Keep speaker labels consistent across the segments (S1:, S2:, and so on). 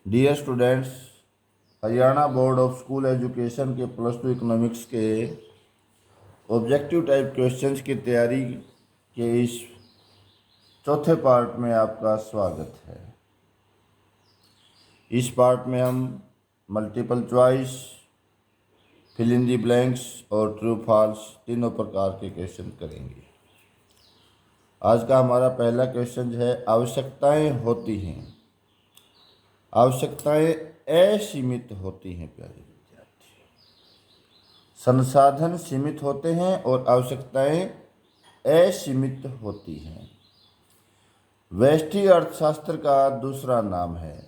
S1: Dear students, Haryana board of school education के +2 economics के objective type questions की तैयारी के इस चौथे पार्ट में आपका स्वागत है। इस पार्ट में हम multiple choice, fill in the blanks और ट्रू फॉल्स तीनों प्रकार के क्वेश्चन करेंगे। आज का हमारा पहला क्वेश्चन है, आवश्यकताएं होती हैं। आवश्यकताएं असीमित होती हैं प्यारे विद्यार्थी। संसाधन सीमित होते हैं और आवश्यकताएं असीमित होती हैं। व्यष्टि अर्थशास्त्र का दूसरा नाम है।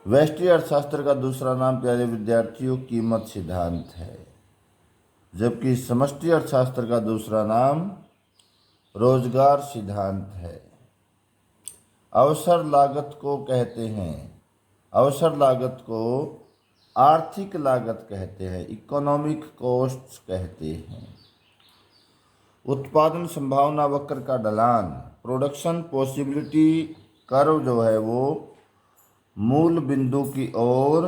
S1: व्यष्टि अर्थशास्त्र का दूसरा नाम प्यारे विद्यार्थियों कीमत सिद्धांत है, जबकि समष्टि अर्थशास्त्र का दूसरा नाम रोजगार सिद्धांत है। अवसर लागत को कहते हैं, अवसर लागत को आर्थिक लागत कहते हैं, इकोनॉमिक कॉस्ट कहते हैं। उत्पादन संभावना वक्र का ढलान, प्रोडक्शन पॉसिबिलिटी कर्व जो है वो मूल बिंदु की ओर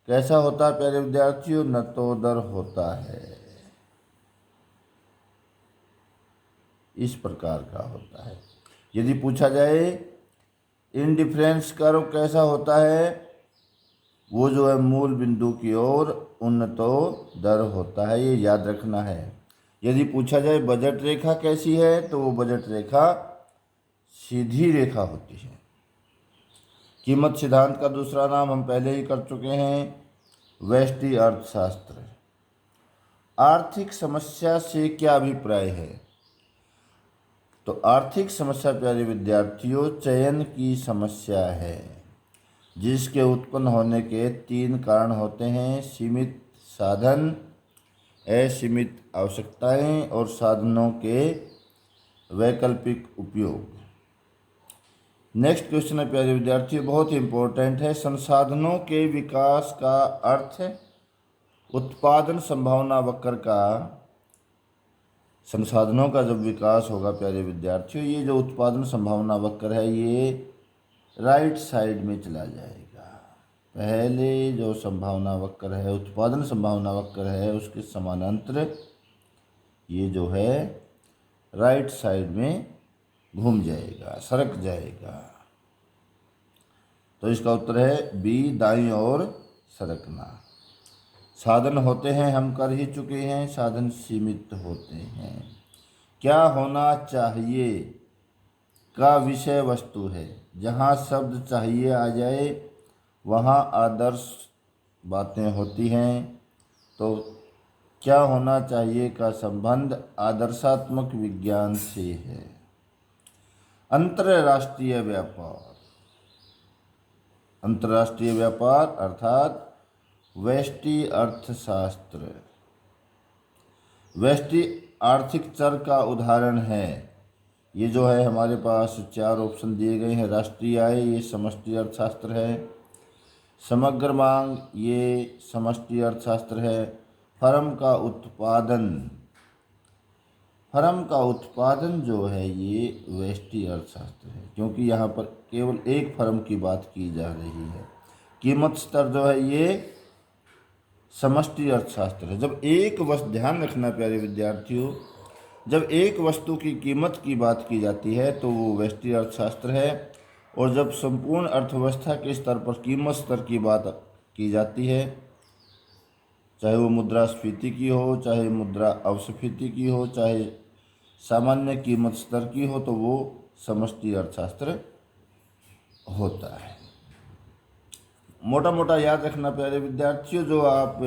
S1: कैसा होता है प्यारे विद्यार्थियों? नतोदर होता है, इस प्रकार का होता है। यदि पूछा जाए इंडिफरेंस कर्व कैसा होता है, वो जो है मूल बिंदु की ओर उन्नतोदर होता है, ये याद रखना है। यदि पूछा जाए बजट रेखा कैसी है, तो वो बजट रेखा सीधी रेखा होती है। कीमत सिद्धांत का दूसरा नाम हम पहले ही कर चुके हैं, व्यष्टि अर्थशास्त्र। आर्थिक समस्या से क्या अभिप्राय है? तो आर्थिक समस्या प्यारे विद्यार्थियों चयन की समस्या है, जिसके उत्पन्न होने के 3 कारण होते हैं: सीमित साधन, असीमित आवश्यकताएं और साधनों के वैकल्पिक उपयोग। नेक्स्ट क्वेश्चन है प्यारे विद्यार्थियों, बहुत ही इंपॉर्टेंट है। संसाधनों के विकास का अर्थ उत्पादन संभावना वक्र का, संसाधनों का जब विकास होगा प्यारे विद्यार्थियों, ये जो उत्पादन संभावना वक्र है ये राइट साइड में चला जाएगा। पहले जो संभावना वक्र है, उत्पादन संभावना वक्र है, उसके समानांतर ये जो है राइट साइड में घूम जाएगा, सरक जाएगा। तो इसका उत्तर है बी, दाईं ओर सरकना। साधन होते हैं, हम कर ही चुके हैं, साधन सीमित होते हैं। क्या होना चाहिए का विषय वस्तु है। जहाँ शब्द चाहिए आ जाए वहाँ आदर्श बातें होती हैं। तो क्या होना चाहिए का संबंध आदर्शात्मक विज्ञान से है। अंतर्राष्ट्रीय व्यापार, अंतर्राष्ट्रीय व्यापार अर्थात व्यष्टि अर्थशास्त्र। व्यष्टि आर्थिक चर का उदाहरण है। ये जो है हमारे पास 4 ऑप्शन दिए गए हैं। राष्ट्रीय आय ये समष्टि अर्थशास्त्र है। समग्र मांग ये समष्टि अर्थशास्त्र है। फर्म का उत्पादन, फर्म का उत्पादन जो है ये व्यष्टि अर्थशास्त्र है, क्योंकि यहाँ पर केवल एक फर्म की बात की जा रही है। कीमत स्तर जो है ये समष्टि अर्थशास्त्र है। जब एक वस्तु, ध्यान रखना प्यारे विद्यार्थियों, जब एक वस्तु की कीमत की बात की जाती है तो वो व्यष्टि अर्थशास्त्र है, और जब संपूर्ण अर्थव्यवस्था के स्तर पर कीमत स्तर की बात की जाती है, चाहे वो मुद्रास्फीति की हो, चाहे मुद्रा अपस्फीति की हो, चाहे सामान्य कीमत स्तर की हो, तो वो समष्टि अर्थशास्त्र होता है। मोटा मोटा याद रखना प्यारे विद्यार्थियों, जो आप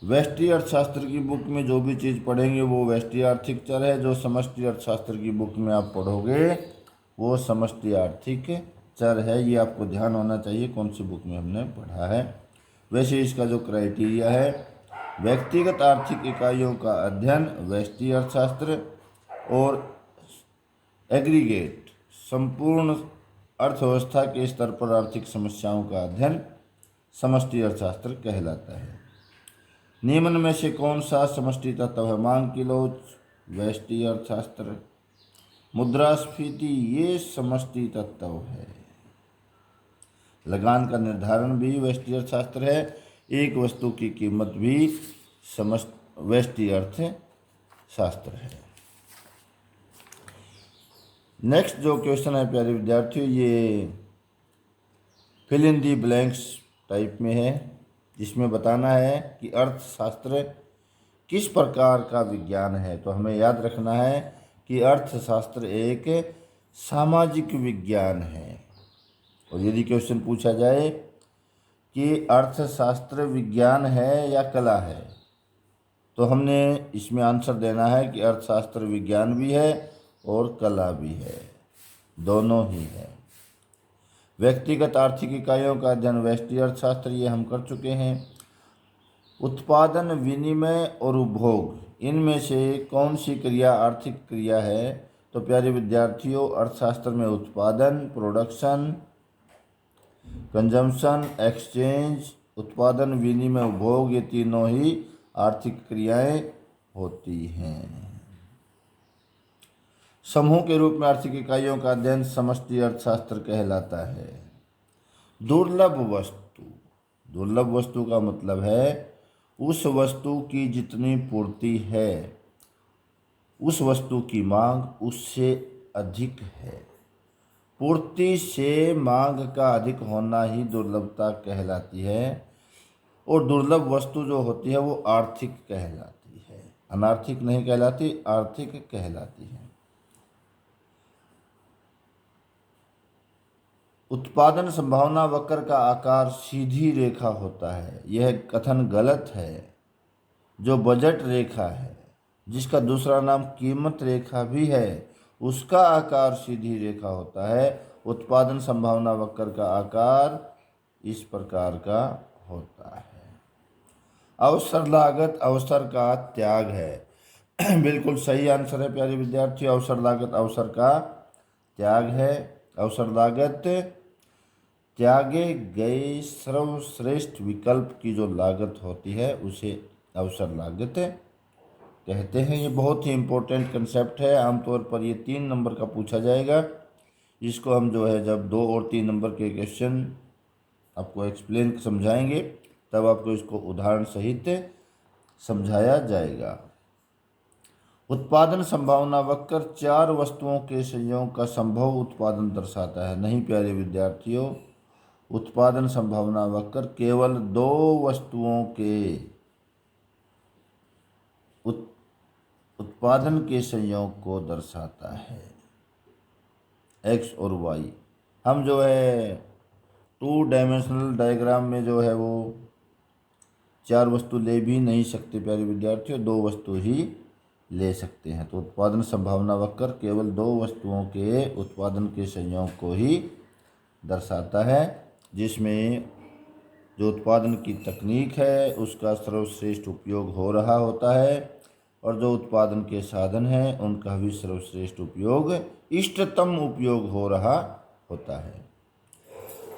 S1: व्यष्टि अर्थशास्त्र की बुक में जो भी चीज़ पढ़ेंगे वो व्यष्टि आर्थिक चर है। जो समष्टि अर्थशास्त्र की बुक में आप पढ़ोगे वो समष्टि आर्थिक चर है। ये आपको ध्यान होना चाहिए कौन सी बुक में हमने पढ़ा है। वैसे इसका जो क्राइटेरिया है, व्यक्तिगत आर्थिक इकाइयों का अध्ययन व्यष्टि अर्थशास्त्र, और एग्रीगेट संपूर्ण अर्थव्यवस्था के स्तर पर आर्थिक समस्याओं का अध्ययन समष्टि अर्थशास्त्र कहलाता है। निम्न में से कौन सा समष्टि तत्व है? मांग की लोच व्यष्टि अर्थशास्त्र, मुद्रास्फीति ये समष्टि तत्व है। लगान का निर्धारण भी व्यष्टि अर्थशास्त्र है, एक वस्तु की कीमत भी व्यष्टि अर्थशास्त्र है। नेक्स्ट जो क्वेश्चन है प्यारे विद्यार्थियों, ये fill in the blanks type में है, जिसमें बताना है कि अर्थशास्त्र किस प्रकार का विज्ञान है। तो हमें याद रखना है कि अर्थशास्त्र एक सामाजिक विज्ञान है। और यदि क्वेश्चन पूछा जाए कि अर्थशास्त्र विज्ञान है या कला है, तो हमने इसमें आंसर देना है कि अर्थशास्त्र विज्ञान भी है और कला भी है, दोनों ही है। व्यक्तिगत आर्थिक इकाइयों का अध्ययन व्यष्टि अर्थशास्त्र, ये हम कर चुके हैं। उत्पादन, विनिमय और उपभोग, इनमें से कौन सी क्रिया आर्थिक क्रिया है। तो प्यारे विद्यार्थियों, अर्थशास्त्र में उत्पादन, प्रोडक्शन, कंजम्पशन, एक्सचेंज, उत्पादन, विनिमय, उपभोग, ये तीनों ही आर्थिक क्रियाएं होती हैं। समूह के रूप में आर्थिक इकाइयों का अध्ययन समष्टि अर्थशास्त्र कहलाता है। दुर्लभ वस्तु, दुर्लभ वस्तु का मतलब है उस वस्तु की जितनी पूर्ति है उस वस्तु की मांग उससे अधिक है। पूर्ति से मांग का अधिक होना ही दुर्लभता कहलाती है। और दुर्लभ वस्तु जो होती है वो आर्थिक कहलाती है, अनार्थिक नहीं कहलाती, आर्थिक कहलाती है। उत्पादन संभावना वक्र का आकार सीधी रेखा होता है, यह कथन गलत है। जो बजट रेखा है, जिसका दूसरा नाम कीमत रेखा भी है, उसका आकार सीधी रेखा होता है। उत्पादन संभावना वक्र का आकार इस प्रकार का होता है। अवसर लागत अवसर का त्याग है। बिल्कुल सही आंसर है प्यारे विद्यार्थियों, अवसर लागत अवसर का त्याग है। अवसर लागत त्यागे गए सर्वश्रेष्ठ विकल्प की जो लागत होती है उसे अवसर लागत कहते हैं। ये बहुत ही इम्पोर्टेंट कंसेप्ट है, आमतौर पर ये 3 नंबर का पूछा जाएगा। इसको हम जो है जब 2 और 3 नंबर के क्वेश्चन आपको एक्सप्लेन समझाएंगे तब आपको इसको उदाहरण सहित समझाया जाएगा। उत्पादन संभावना वक्र 4 वस्तुओं के संयोग का संभव उत्पादन दर्शाता है। नहीं प्यारे विद्यार्थियों, उत्पादन संभावना वक्र केवल 2 वस्तुओं के उत्पादन के संयोग को दर्शाता है, एक्स और वाई। हम जो है 2 डायमेंशनल डायग्राम में जो है वो 4 वस्तु ले भी नहीं सकते प्यारे विद्यार्थियों, 2 वस्तु ही ले सकते हैं। तो उत्पादन संभावना वक्र केवल 2 वस्तुओं के उत्पादन के संयोग को ही दर्शाता है, जिसमें जो उत्पादन की तकनीक है उसका सर्वश्रेष्ठ उपयोग हो रहा होता है और जो उत्पादन के साधन हैं उनका भी सर्वश्रेष्ठ उपयोग, इष्टतम उपयोग हो रहा होता है।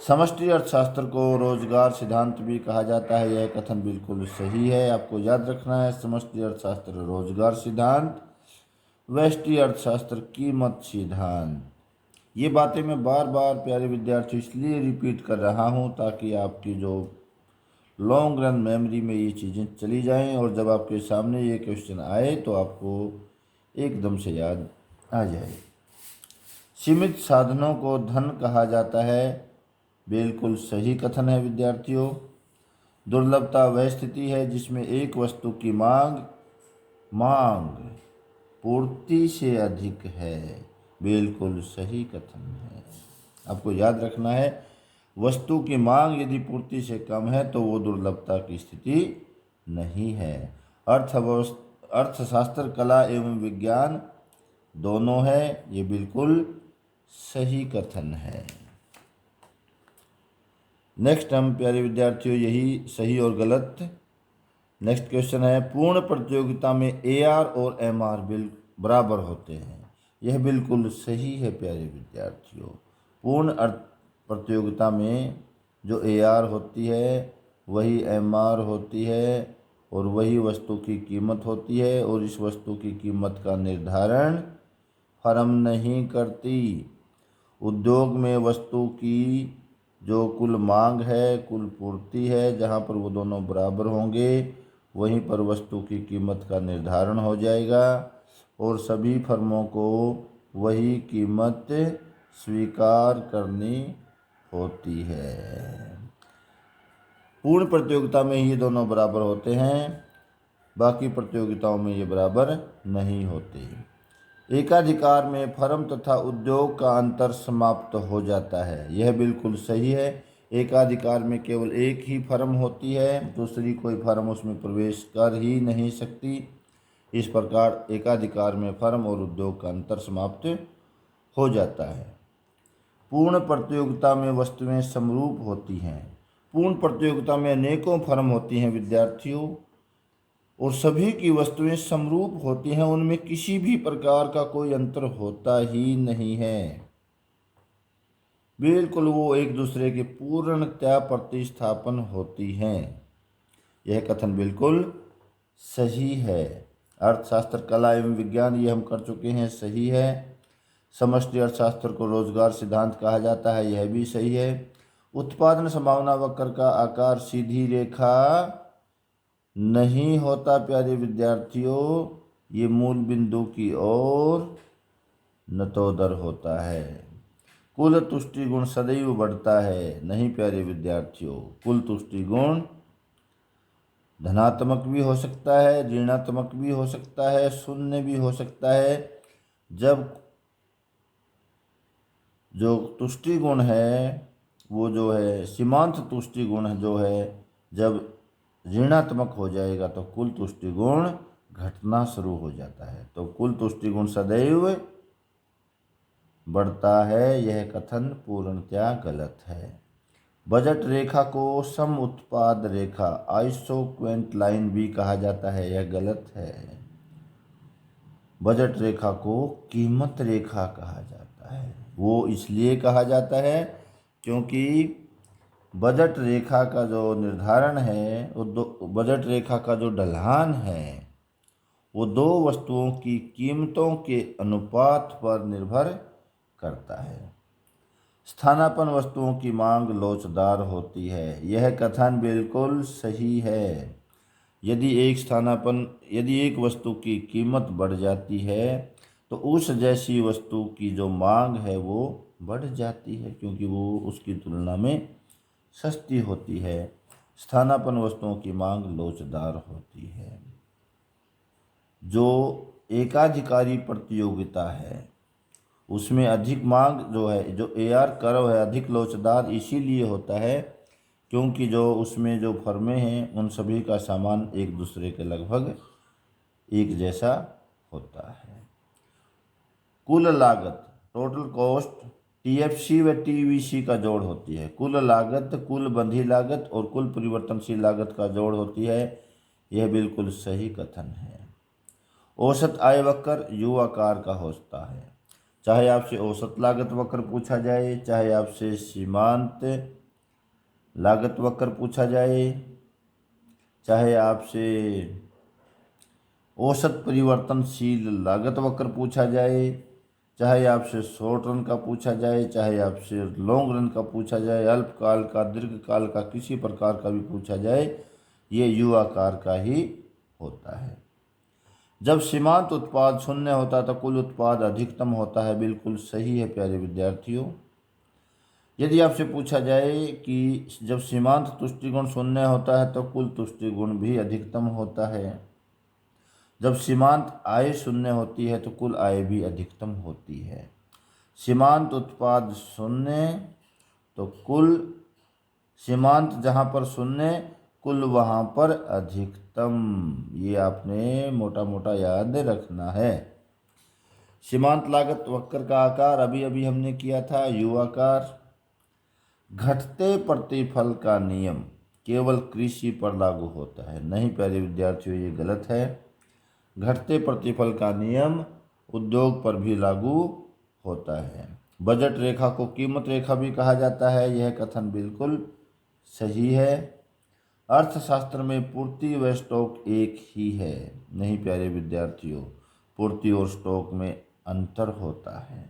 S1: समष्टि अर्थशास्त्र को रोजगार सिद्धांत भी कहा जाता है, यह कथन बिल्कुल सही है। आपको याद रखना है, समष्टि अर्थशास्त्र रोजगार सिद्धांत, व्यष्टि अर्थशास्त्र कीमत सिद्धांत। ये बातें मैं बार बार प्यारे विद्यार्थी इसलिए रिपीट कर रहा हूँ ताकि आपकी जो लॉन्ग रन मेमोरी में ये चीज़ें चली जाएं और जब आपके सामने ये क्वेश्चन आए तो आपको एकदम से याद आ जाए। सीमित साधनों को धन कहा जाता है, बिल्कुल सही कथन है विद्यार्थियों। दुर्लभता वह स्थिति है जिसमें एक वस्तु की मांग पूर्ति से अधिक है, बिल्कुल सही कथन है। आपको याद रखना है, वस्तु की मांग यदि पूर्ति से कम है तो वो दुर्लभता की स्थिति नहीं है। अर्थशास्त्र कला एवं विज्ञान दोनों है, ये बिल्कुल सही कथन है। नेक्स्ट हम प्यारे विद्यार्थियों यही सही और गलत। नेक्स्ट क्वेश्चन है, पूर्ण प्रतियोगिता में AR और MR बराबर होते हैं। यह बिल्कुल सही है प्यारे विद्यार्थियों। पूर्ण प्रतियोगिता में जो AR होती है वही MR होती है और वही वस्तु की कीमत होती है और इस वस्तु की कीमत का निर्धारण फर्म नहीं करती। उद्योग में वस्तु की जो कुल मांग है, कुल पूर्ति है, जहाँ पर वो दोनों बराबर होंगे वहीं पर वस्तु की कीमत का निर्धारण हो जाएगा और सभी फर्मों को वही कीमत स्वीकार करनी होती है। पूर्ण प्रतियोगिता में ये दोनों बराबर होते हैं, बाकी प्रतियोगिताओं में ये बराबर नहीं होते। एकाधिकार में फर्म तथा उद्योग का अंतर समाप्त हो जाता है, यह बिल्कुल सही है। एकाधिकार में केवल एक ही फर्म होती है, दूसरी कोई फर्म उसमें प्रवेश कर ही नहीं सकती। इस प्रकार एकाधिकार में फर्म और उद्योग का अंतर समाप्त हो जाता है। पूर्ण प्रतियोगिता में वस्तुएं समरूप होती हैं। पूर्ण प्रतियोगिता में अनेकों फर्म होती हैं विद्यार्थियों, और सभी की वस्तुएं समरूप होती हैं, उनमें किसी भी प्रकार का कोई अंतर होता ही नहीं है। बिल्कुल वो एक दूसरे के पूर्णतया प्रतिस्थापन होती हैं। यह कथन बिल्कुल सही है। अर्थशास्त्र, कला एवं विज्ञान ये हम कर चुके हैं, सही है। समष्टि अर्थशास्त्र को रोजगार सिद्धांत कहा जाता है, यह भी सही है। उत्पादन संभावना वक्र का आकार सीधी रेखा नहीं होता प्यारे विद्यार्थियों, ये मूल बिंदु की ओर नतोदर होता है। कुल तुष्टि गुण सदैव बढ़ता है, नहीं प्यारे विद्यार्थियों, कुल तुष्टि गुण धनात्मक भी हो सकता है, ऋणात्मक भी हो सकता है, शून्य भी हो सकता है। जब जो तुष्टि गुण है वो जो है सीमांत तुष्टि गुण जो है, जब ऋणात्मक हो जाएगा तो कुल तुष्टि गुण घटना शुरू हो जाता है। तो कुल तुष्टि गुण सदैव बढ़ता है, यह कथन पूर्णतया गलत है। बजट रेखा को सम उत्पाद रेखा आइसोक्वेंट लाइन भी कहा जाता है, यह गलत है। बजट रेखा को कीमत रेखा कहा जाता है। वो इसलिए कहा जाता है क्योंकि बजट रेखा का जो निर्धारण है वो बजट रेखा का जो ढलान है वो दो वस्तुओं की कीमतों के अनुपात पर निर्भर करता है। स्थानापन्न वस्तुओं की मांग लोचदार होती है, यह कथन बिल्कुल सही है। यदि एक वस्तु की कीमत बढ़ जाती है तो उस जैसी वस्तु की जो मांग है वो बढ़ जाती है, क्योंकि वो उसकी तुलना में सस्ती होती है। स्थानापन्न वस्तुओं की मांग लोचदार होती है। जो एकाधिकारी प्रतियोगिता है उसमें अधिक मांग जो है, जो AR कर्व है, अधिक लोचदार इसीलिए होता है क्योंकि जो उसमें जो फर्में हैं उन सभी का सामान एक दूसरे के लगभग एक जैसा होता है। कुल लागत, टोटल कॉस्ट, TFC व TVC का जोड़ होती है। कुल लागत कुल बंधी लागत और कुल परिवर्तनशील लागत का जोड़ होती है, यह बिल्कुल सही कथन है। औसत आय वक्र U आकार का होता है। चाहे आपसे औसत लागत वक्र पूछा जाए, चाहे आपसे सीमांत लागत वक्र पूछा जाए, चाहे आपसे औसत परिवर्तनशील लागत वक्र पूछा जाए, चाहे आपसे शॉर्ट रन का पूछा जाए, चाहे आपसे लॉन्ग रन का पूछा जाए, अल्पकाल का, दीर्घकाल का, किसी प्रकार का भी पूछा जाए, ये U आकार का ही होता है। जब सीमांत उत्पाद शून्य होता है तो कुल उत्पाद अधिकतम होता है, बिल्कुल सही है प्यारे विद्यार्थियों। यदि आपसे पूछा जाए कि जब सीमांत तुष्टिगुण शून्य होता है तो कुल तुष्टिगुण भी अधिकतम होता है, जब सीमांत आय शून्य होती है तो कुल आय भी अधिकतम होती है। सीमांत उत्पाद शून्य तो कुल, सीमांत जहाँ पर शून्य कुल वहाँ पर अधिकतम, ये आपने मोटा मोटा याद रखना है। सीमांत लागत वक्र का आकार अभी अभी हमने किया था, U आकार। घटते प्रतिफल का नियम केवल कृषि पर लागू होता है, नहीं प्यारे विद्यार्थियों, ये गलत है। घटते प्रतिफल का नियम उद्योग पर भी लागू होता है। बजट रेखा को कीमत रेखा भी कहा जाता है, यह कथन बिल्कुल सही है। अर्थशास्त्र में पूर्ति व स्टॉक एक ही है, नहीं प्यारे विद्यार्थियों, पूर्ति और स्टॉक में अंतर होता है।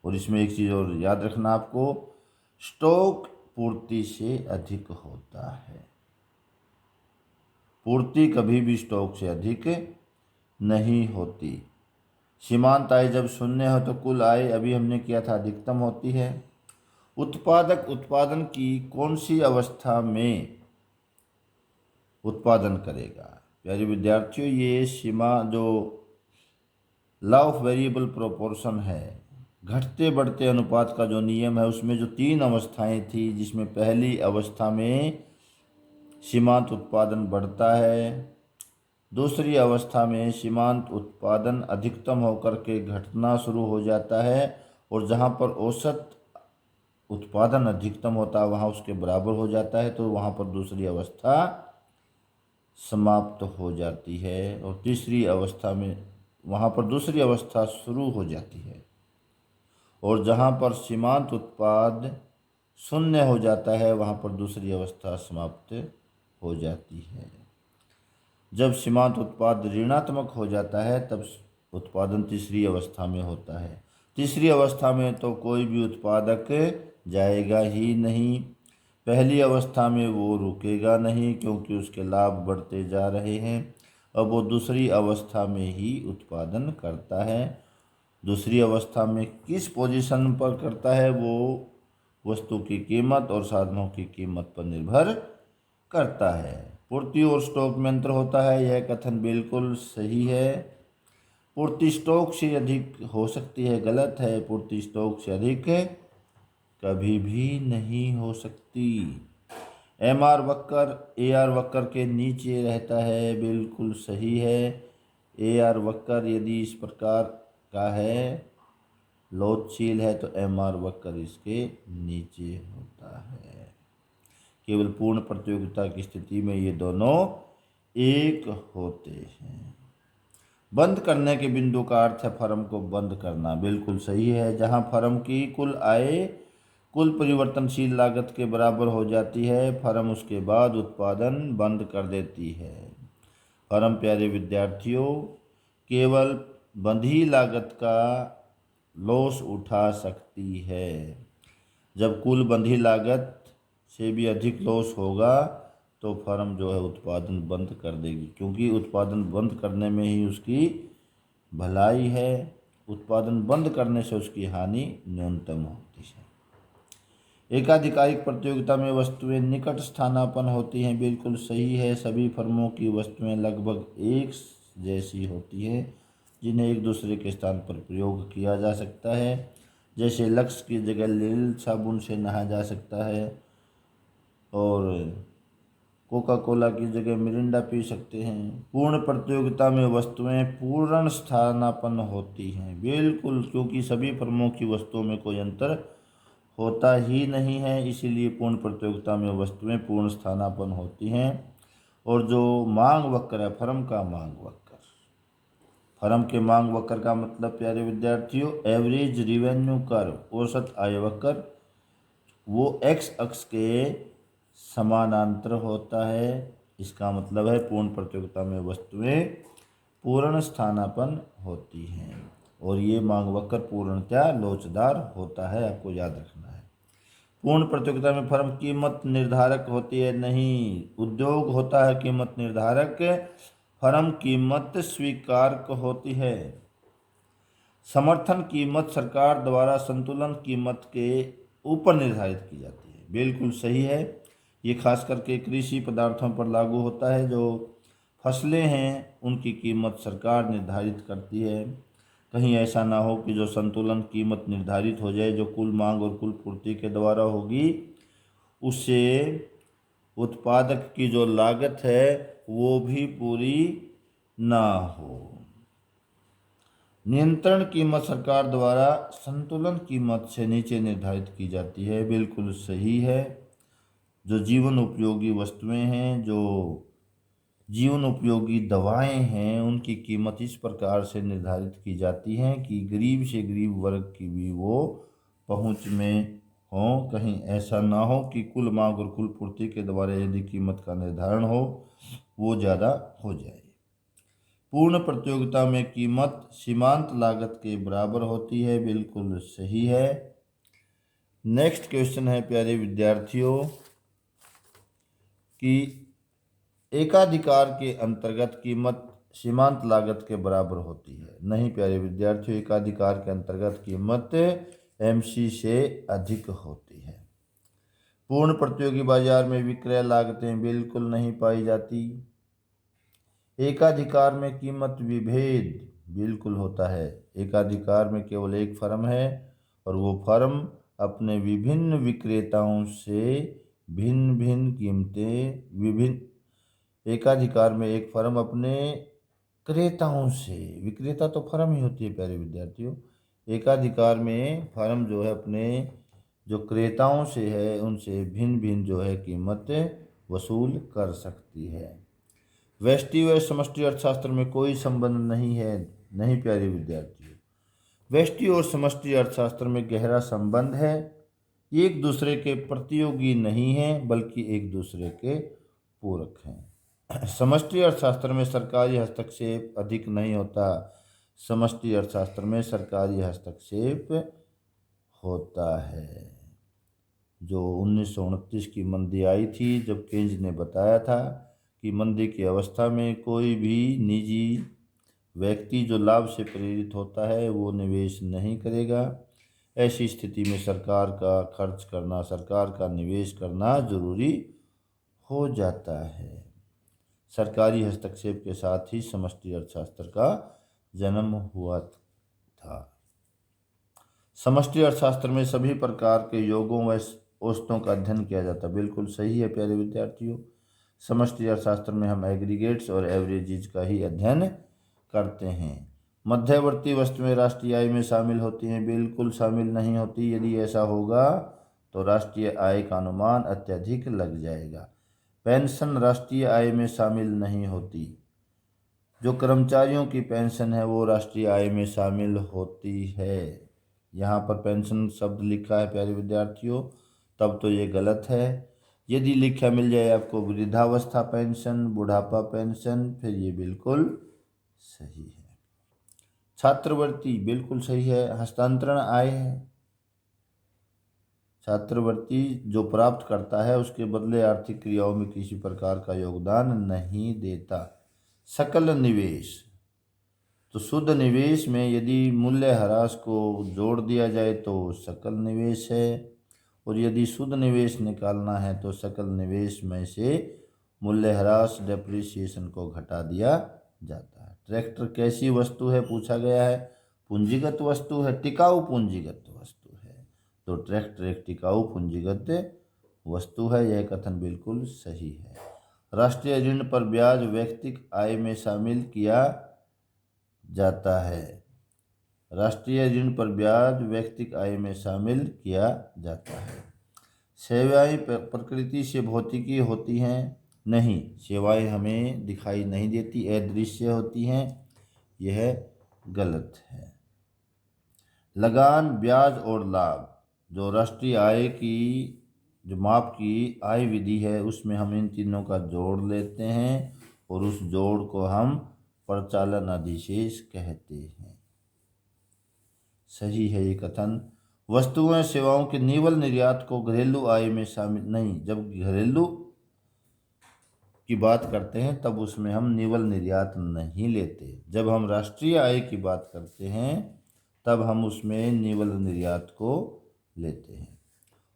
S1: और इसमें एक चीज़ और याद रखना आपको, स्टॉक पूर्ति से अधिक होता है। पूर्ति कभी भी स्टॉक से अधिक नहीं होती। सीमांत आय जब शून्य हो तो कुल आय, अभी हमने किया था, अधिकतम होती है। उत्पादक उत्पादन की कौन सी अवस्था में उत्पादन करेगा? प्यारे विद्यार्थियों, ये सीमा जो लॉ ऑफ वेरिएबल प्रोपोर्शन है, घटते बढ़ते अनुपात का जो नियम है, उसमें जो 3 अवस्थाएं थी, जिसमें पहली अवस्था में सीमांत उत्पादन बढ़ता है, दूसरी अवस्था में सीमांत उत्पादन अधिकतम होकर के घटना शुरू हो जाता है, और जहाँ पर औसत उत्पादन अधिकतम होता है वहाँ उसके बराबर हो जाता है, तो वहाँ पर दूसरी अवस्था समाप्त हो जाती है, और तीसरी अवस्था में वहाँ पर दूसरी अवस्था शुरू हो जाती है, और जहाँ पर सीमांत उत्पाद शून्य हो जाता है वहाँ पर दूसरी अवस्था समाप्त हो जाती है। जब सीमांत उत्पाद ऋणात्मक हो जाता है तब उत्पादन तीसरी अवस्था में होता है। तीसरी अवस्था में तो कोई भी उत्पादक जाएगा ही नहीं। पहली अवस्था में वो रुकेगा नहीं क्योंकि उसके लाभ बढ़ते जा रहे हैं। अब वो दूसरी अवस्था में ही उत्पादन करता है। दूसरी अवस्था में किस पोजीशन पर करता है? वो वस्तु की कीमत और साधनों की कीमत पर निर्भर करता है। पूर्ति और स्टॉक में अंतर होता है, यह कथन बिल्कुल सही है। पूर्ति स्टॉक से अधिक हो सकती है, गलत है। पूर्ति स्टॉक से अधिक कभी भी नहीं हो सकती। एमआर वक्र एआर वक्र के नीचे रहता है, बिल्कुल सही है। एआर वक्र यदि इस प्रकार का है, लोचशील है, तो एमआर वक्र इसके नीचे होता है। केवल पूर्ण प्रतियोगिता की स्थिति में ये दोनों एक होते हैं। बंद करने के बिंदु का अर्थ है फर्म को बंद करना, बिल्कुल सही है। जहां फर्म की कुल आय कुल परिवर्तनशील लागत के बराबर हो जाती है, फर्म उसके बाद उत्पादन बंद कर देती है। फर्म, प्यारे विद्यार्थियों, केवल बंधी लागत का लॉस उठा सकती है। जब कुल बंधी लागत से भी अधिक लॉस होगा तो फर्म जो है उत्पादन बंद कर देगी, क्योंकि उत्पादन बंद करने में ही उसकी भलाई है। उत्पादन बंद करने से उसकी हानि न्यूनतम होती है। एकाधिकारिक प्रतियोगिता में वस्तुएं निकट स्थानापन्न होती हैं, बिल्कुल सही है। सभी फर्मों की वस्तुएं लगभग एक जैसी होती है जिन्हें एक दूसरे के स्थान पर प्रयोग किया जा सकता है। जैसे लक्स की जगह लिल साबुन से नहाया जा सकता है, और कोका कोला की जगह मिरिंडा पी सकते हैं। पूर्ण प्रतियोगिता में वस्तुएं पूर्ण स्थानापन्न होती हैं, बिल्कुल, क्योंकि सभी फर्मों की वस्तुओं में कोई अंतर होता ही नहीं है, इसीलिए पूर्ण प्रतियोगिता में वस्तुएं पूर्ण स्थानापन्न होती हैं। और जो मांग वक्र है, फर्म का मांग वक्र, फर्म के मांग वक्र का मतलब, प्यारे विद्यार्थियों, एवरेज रिवेन्यू कर्व, औसत आय वक्र, वो एक्स अक्ष के समानांतर होता है। इसका मतलब है पूर्ण प्रतियोगिता में वस्तुएं पूर्ण स्थानापन्न होती हैं, और ये मांग वक्र पूर्णतया लोचदार होता है, आपको याद रखना है। पूर्ण प्रतियोगिता में फर्म कीमत निर्धारक होती है? नहीं, उद्योग होता है कीमत निर्धारक। फर्म कीमत स्वीकारक होती है। समर्थन कीमत सरकार द्वारा संतुलन कीमत के ऊपर निर्धारित की जाती है, बिल्कुल सही है। ये खास करके कृषि पदार्थों पर लागू होता है। जो फसलें हैं उनकी कीमत सरकार निर्धारित करती है। कहीं ऐसा ना हो कि जो संतुलन कीमत निर्धारित हो जाए, जो कुल मांग और कुल पूर्ति के द्वारा होगी, उससे उत्पादक की जो लागत है वो भी पूरी ना हो। नियंत्रण कीमत सरकार द्वारा संतुलन कीमत से नीचे निर्धारित की जाती है, बिल्कुल सही है। जो जीवन उपयोगी वस्तुएं हैं, जो जीवन उपयोगी दवाएं हैं, उनकी कीमत इस प्रकार से निर्धारित की जाती हैं कि गरीब से गरीब वर्ग की भी वो पहुंच में हो। कहीं ऐसा ना हो कि कुल मांग और कुल पूर्ति के द्वारा यदि कीमत का निर्धारण हो वो ज़्यादा हो जाए। पूर्ण प्रतियोगिता में कीमत सीमांत लागत के बराबर होती है, बिल्कुल सही है। नेक्स्ट क्वेश्चन है प्यारे विद्यार्थियों कि एकाधिकार के अंतर्गत कीमत सीमांत लागत के बराबर होती है। नहीं प्यारे विद्यार्थियों, एकाधिकार के अंतर्गत कीमत एमसी से अधिक होती है। पूर्ण प्रतियोगी बाजार में विक्रय लागतें बिल्कुल नहीं पाई जाती। एकाधिकार में कीमत विभेद बिल्कुल होता है। एकाधिकार में केवल एक फर्म है और वो फर्म अपने विभिन्न विक्रेताओं से भिन्न भिन्न कीमतें विभिन्न एकाधिकार में एक फर्म अपने क्रेताओं से, विक्रेता तो फर्म ही होती है प्यारे विद्यार्थियों, एकाधिकार में फर्म जो है अपने जो क्रेताओं से है उनसे भिन्न भिन्न जो है कीमत वसूल कर सकती है। व्यष्टि व समष्टि अर्थशास्त्र में कोई संबंध नहीं है। नहीं प्यारे विद्यार्थियों, व्यष्टि और समष्टि अर्थशास्त्र में गहरा संबंध है। एक दूसरे के प्रतियोगी नहीं हैं बल्कि एक दूसरे के पूरक हैं। समष्टि अर्थशास्त्र में सरकारी हस्तक्षेप अधिक नहीं होता। समष्टि अर्थशास्त्र में सरकारी हस्तक्षेप होता है। जो 1929 की मंदी आई थी, जब केन्ज ने बताया था कि मंदी की अवस्था में कोई भी निजी व्यक्ति जो लाभ से प्रेरित होता है वो निवेश नहीं करेगा। ऐसी स्थिति में सरकार का खर्च करना, सरकार का निवेश करना जरूरी हो जाता है। सरकारी हस्तक्षेप के साथ ही समष्टि अर्थशास्त्र का जन्म हुआ था। समष्टि अर्थशास्त्र में सभी प्रकार के योगों व औसतों का अध्ययन किया जाता है। बिल्कुल सही है प्यारे विद्यार्थियों, समष्टि अर्थशास्त्र में हम एग्रीगेट्स और एवरेजेज का ही अध्ययन करते हैं। मध्यवर्ती वस्तुएं राष्ट्रीय आय में शामिल होती हैं? बिल्कुल शामिल नहीं होती। यदि ऐसा होगा तो राष्ट्रीय आय का अनुमान अत्यधिक लग जाएगा। पेंशन राष्ट्रीय आय में शामिल नहीं होती। जो कर्मचारियों की पेंशन है वो राष्ट्रीय आय में शामिल होती है। यहाँ पर पेंशन शब्द लिखा है प्यारे विद्यार्थियों, तब तो ये गलत है। यदि लिखा मिल जाए आपको वृद्धावस्था पेंशन, बुढ़ापा पेंशन, फिर ये बिल्कुल सही है। छात्रवृत्ति बिल्कुल सही है। हस्तांतरण आय है। छात्रवृत्ति जो प्राप्त करता है उसके बदले आर्थिक क्रियाओं में किसी प्रकार का योगदान नहीं देता। सकल निवेश, तो शुद्ध निवेश में यदि मूल्यह्रास को जोड़ दिया जाए तो सकल निवेश है, और यदि शुद्ध निवेश निकालना है तो सकल निवेश में से मूल्यह्रास डेप्रिसिएशन को घटा दिया जाता है। ट्रैक्टर कैसी वस्तु है पूछा गया है? पूंजीगत वस्तु है, टिकाऊ पूंजीगत वस्तु है। तो ट्रैक्टर एक टिकाऊ पूंजीगत वस्तु है। यह कथन बिल्कुल सही है। राष्ट्रीय ऋण पर ब्याज व्यक्तिगत आय में शामिल किया जाता है। राष्ट्रीय ऋण पर ब्याज व्यक्तिगत आय में शामिल किया जाता है। सेवाएं प्रकृति से भौतिकी होती हैं? नहीं, सेवाएं हमें दिखाई नहीं देती, अदृश्य होती हैं। यह गलत है। लगान, ब्याज और लाभ, जो राष्ट्रीय आय की जो माप की आय विधि है उसमें हम इन तीनों का जोड़ लेते हैं और उस जोड़ को हम प्रचालन अधिशेष कहते हैं। सही है ये कथन। वस्तुओं सेवाओं के निवल निर्यात को घरेलू आय में शामिल नहीं। जब घरेलू की बात करते हैं तब उसमें हम निवल निर्यात नहीं लेते। जब हम राष्ट्रीय आय की बात करते हैं तब हम उसमें निवल निर्यात को लेते हैं।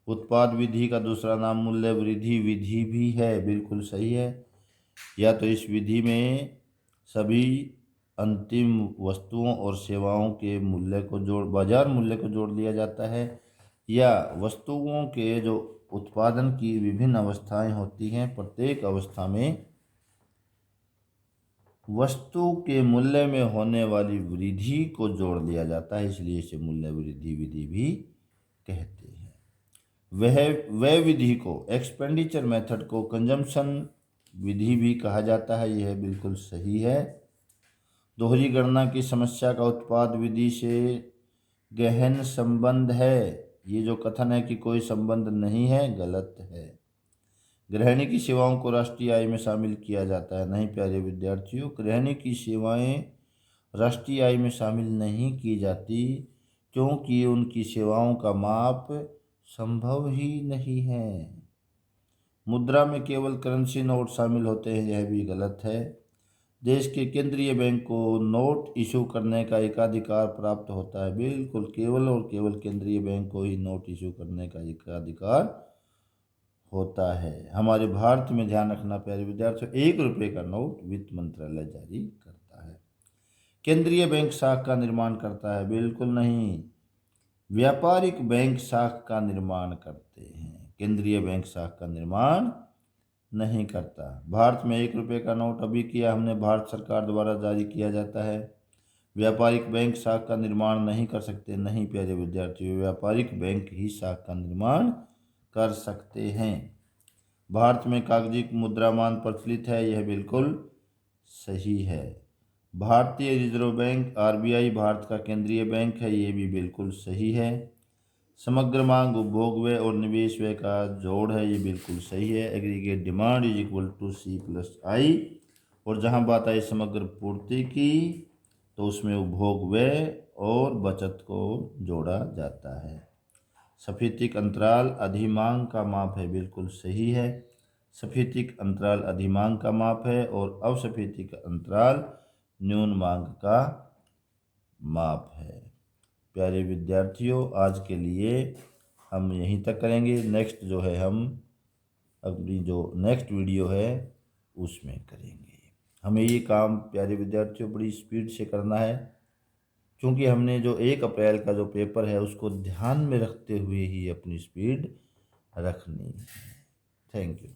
S1: उत्पाद विधि का दूसरा नाम मूल्य वृद्धि विधि भी है। बिल्कुल सही है। या तो इस विधि में सभी अंतिम वस्तुओं और सेवाओं के मूल्य को बाजार मूल्य को जोड़ लिया जाता है, या वस्तुओं के जो उत्पादन की विभिन्न अवस्थाएं होती हैं, प्रत्येक अवस्था में वस्तु के मूल्य में होने वाली वृद्धि को जोड़ लिया जाता है, इसलिए इसे मूल्य वृद्धि विधि भी कहते हैं। वह विधि को, एक्सपेंडिचर मेथड को कंजम्पशन विधि भी कहा जाता है। यह बिल्कुल सही है। दोहरी गणना की समस्या का उत्पाद विधि से गहन संबंध है। ये जो कथन है कि कोई संबंध नहीं है, गलत है। गृहिणी की सेवाओं को राष्ट्रीय आय में शामिल किया जाता है? नहीं प्यारे विद्यार्थियों, गृहिणी की सेवाएं राष्ट्रीय आय में शामिल नहीं की जाती, क्योंकि उनकी सेवाओं का माप संभव ही नहीं है। मुद्रा में केवल करेंसी नोट शामिल होते हैं, यह भी गलत है। देश के केंद्रीय बैंक को नोट इशू करने का एकाधिकार प्राप्त होता है, बिल्कुल केवल और केवल केंद्रीय बैंक को ही नोट इशू करने का एकाधिकार होता है। हमारे भारत में ध्यान रखना प्यारे विद्यार्थियों, 1 रुपये का नोट वित्त मंत्रालय जारी करता है। केंद्रीय बैंक शाख का निर्माण करता है, बिल्कुल नहीं। व्यापारिक बैंक शाख का निर्माण करते हैं, केंद्रीय बैंक शाख का निर्माण नहीं करता। भारत में 1 रुपये का नोट अभी किया हमने, भारत सरकार द्वारा जारी किया जाता है। व्यापारिक बैंक शाख का निर्माण नहीं कर सकते, नहीं प्यारे विद्यार्थियों, व्यापारिक बैंक ही शाख का निर्माण कर सकते हैं। भारत में कागजी मुद्रामान प्रचलित है, यह बिल्कुल सही है। भारतीय रिजर्व बैंक आरबीआई भारत का केंद्रीय बैंक है, ये भी बिल्कुल सही है। समग्र मांग उपभोग व्यय और निवेश व्यय का जोड़ है, ये बिल्कुल सही है। Aggregate demand is equal to c plus I. और जहाँ बात आई समग्र पूर्ति की, तो उसमें उपभोग व्यय और बचत को जोड़ा जाता है। सफीतिक अंतराल अधिमांग का माप है, बिल्कुल सही है। सफीतिक अंतराल अधिमांग का माप है और अवसफीतिक अंतराल न्यून मांग का माप है। प्यारे विद्यार्थियों, आज के लिए हम यहीं तक करेंगे। नेक्स्ट जो है हम अपनी जो नेक्स्ट वीडियो है उसमें करेंगे। हमें ये काम प्यारे विद्यार्थियों बड़ी स्पीड से करना है, क्योंकि हमने जो 1 अप्रैल का जो पेपर है उसको ध्यान में रखते हुए ही अपनी स्पीड रखनी है। Thank you.